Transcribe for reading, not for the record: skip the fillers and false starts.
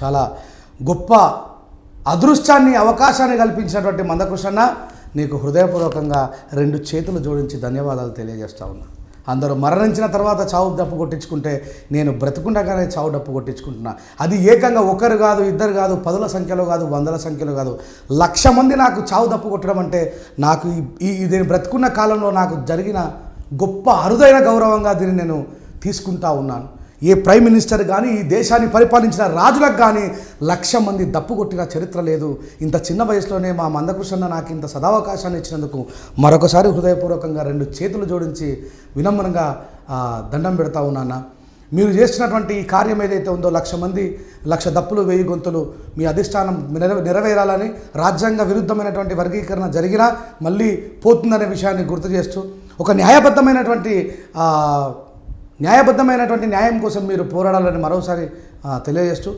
చాలా గొప్ప అదృష్టాన్ని అవకాశాన్ని కల్పించినటువంటి మందకృష్ణ నీకు హృదయపూర్వకంగా 2 చేతులు జోడించి ధన్యవాదాలు తెలియజేస్తా ఉన్నా. అందరూ మరణించిన తర్వాత చావు డప్పు కొట్టించుకుంటే నేను బ్రతుకుండగానే చావు డప్పు కొట్టించుకుంటున్నా. అది ఏకంగా ఒకరు కాదు, ఇద్దరు కాదు, 10ల సంఖ్యలో కాదు, 100ల సంఖ్యలో కాదు, 1,00,000 మంది నాకు చావు డప్పు కొట్టడం అంటే నాకు దీన్ని బ్రతుకున్న కాలంలో నాకు జరిగిన గొప్ప అరుదైన గౌరవంగా దీన్ని నేను తీసుకుంటా ఉన్నాను. ఏ ప్రైమ్ మినిస్టర్ కానీ ఈ దేశాన్ని పరిపాలించిన రాజులకు కానీ 1,00,000 మంది దప్పు కొట్టిన చరిత్ర లేదు. ఇంత చిన్న వయసులోనే మా మందకృష్ణ నాకు ఇంత సదావకాశాన్ని ఇచ్చినందుకు మరొకసారి హృదయపూర్వకంగా 2 చేతులు జోడించి వినమ్రంగా దండం పెడతా ఉన్నాను. మీరు చేస్తున్నటువంటి ఈ కార్యం ఏదైతే ఉందో 1,00,000 మంది 1,00,000 దప్పులు 1000 గొంతులు మీ అధిష్టానం నెరవేరాలని, రాజ్యాంగ విరుద్ధమైనటువంటి వర్గీకరణ జరిగినా మళ్ళీ పోతుందనే విషయాన్ని గుర్తు చేస్తూ ఒక న్యాయబద్ధమైనటువంటి న్యాయం కోసం మీరు పోరాడాలని మరోసారి తెలియజేస్తూ